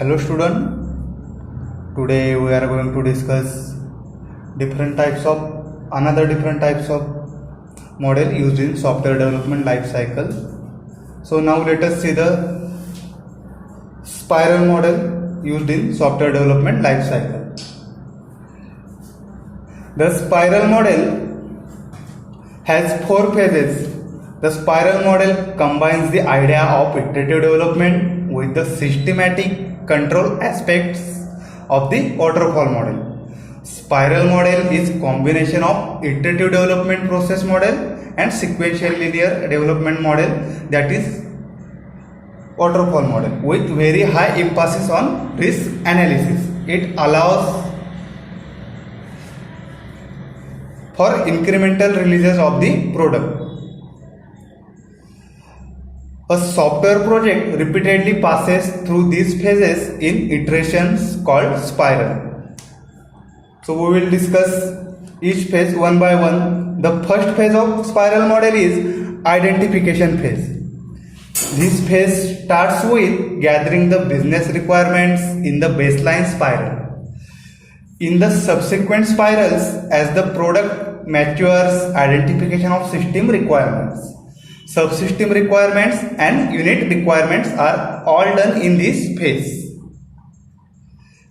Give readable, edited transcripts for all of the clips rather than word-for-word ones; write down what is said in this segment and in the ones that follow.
Hello student, today we are going to discuss different types of model used in software development life cycle. So now let us see the spiral model used in software development life cycle. The spiral model has four phases. The spiral model combines the idea of iterative development with the systematic control aspects of the waterfall model. Spiral model is combination of iterative development process model and sequential linear development model, that is waterfall model, with very high emphasis on risk analysis. It allows for incremental releases of the product. A software project repeatedly passes through these phases in iterations called spiral. So we will discuss each phase one by one. The first phase of spiral model is identification phase. This phase starts with gathering the business requirements in the baseline spiral. In the subsequent spirals, as the product matures, identification of system requirements, subsystem requirements and unit requirements are all done in this phase.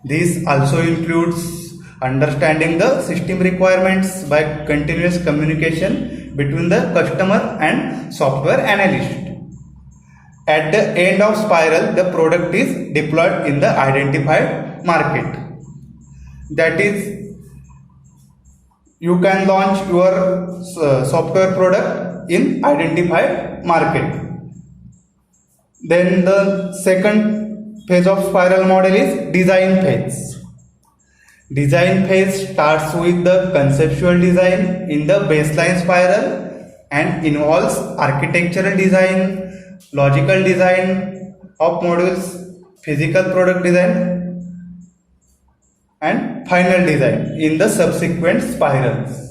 This also includes understanding the system requirements by continuous communication between the customer and software analyst. At the end of spiral, the product is deployed in the identified market. That is, you can launch your software product in identified market. Then the second phase of spiral model is design phase. Design phase starts with the conceptual design in the baseline spiral and involves architectural design, logical design of modules, physical product design, and final design in the subsequent spirals.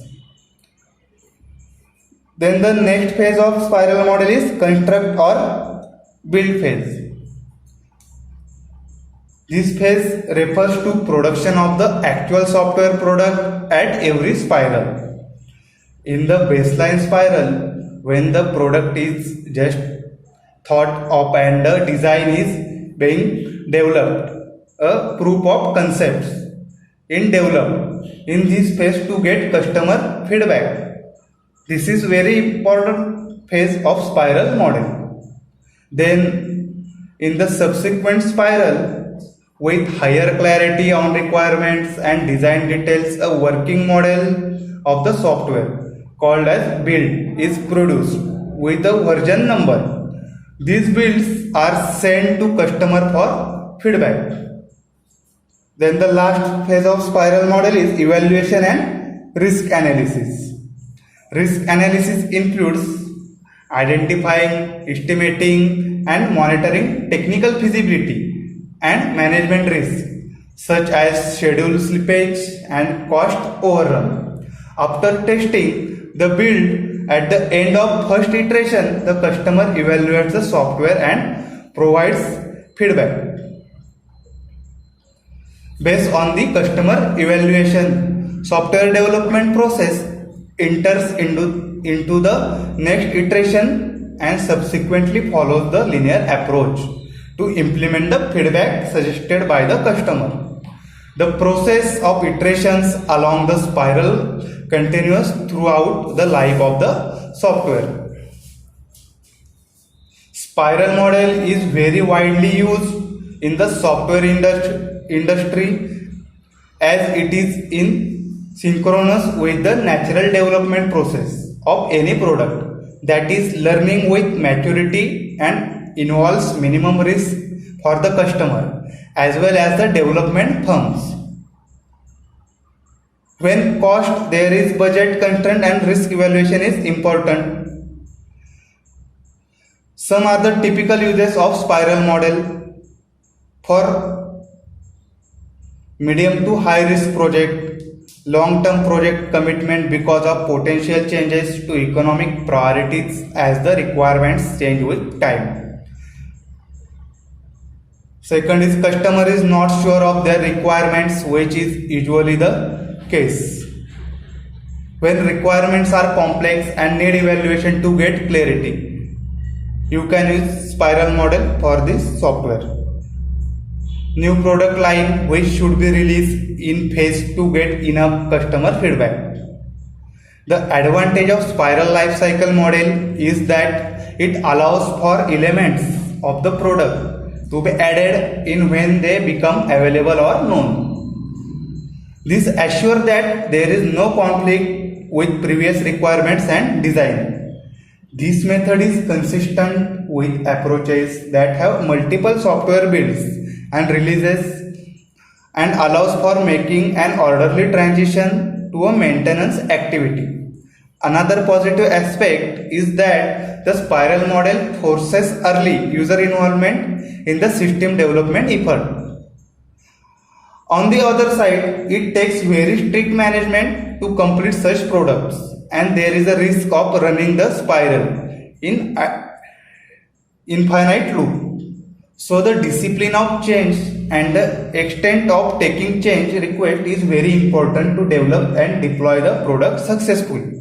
Then the next phase of spiral model is construct or build phase. This phase refers to production of the actual software product at every spiral. In the baseline spiral, when the product is just thought of and the design is being developed, a proof of concepts in this phase to get customer feedback. This is very important phase of spiral model. Then in the subsequent spiral, with higher clarity on requirements and design details, a working model of the software called as build is produced with a version number. These builds are sent to customer for feedback. Then the last phase of spiral model is evaluation and risk analysis. Risk analysis includes identifying, estimating and monitoring technical feasibility and management risk such as schedule slippage and cost overrun. After testing the build, at the end of first iteration, the customer evaluates the software and provides feedback. Based on the customer evaluation, software development process enters into the next iteration and subsequently follows the linear approach to implement the feedback suggested by the customer. The process of iterations along the spiral continues throughout the life of the software. Spiral model is very widely used in the software industry as it is in synchronous with the natural development process of any product, that is learning with maturity and involves minimum risk for the customer as well as the development firms. When cost, there is budget constraint and risk evaluation is important. Some are the typical uses of spiral model for medium to high risk project. Long-term project commitment because of potential changes to economic priorities as the requirements change with time. Second is customer is not sure of their requirements, which is usually the case. When requirements are complex and need evaluation to get clarity, you can use spiral model for this software. New product line which should be released in phase to get enough customer feedback. The advantage of spiral life cycle model is that it allows for elements of the product to be added in when they become available or known. This assures that there is no conflict with previous requirements and design. This method is consistent with approaches that have multiple software builds and releases and allows for making an orderly transition to a maintenance activity. Another positive aspect is that the spiral model forces early user involvement in the system development effort. On the other side, it takes very strict management to complete such products, and there is a risk of running the spiral in infinite loop. So the discipline of change and the extent of taking change request is very important to develop and deploy the product successfully.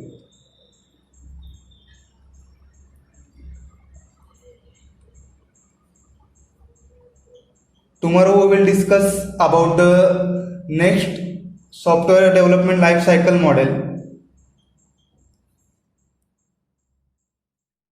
Tomorrow we will discuss about the next software development life cycle model,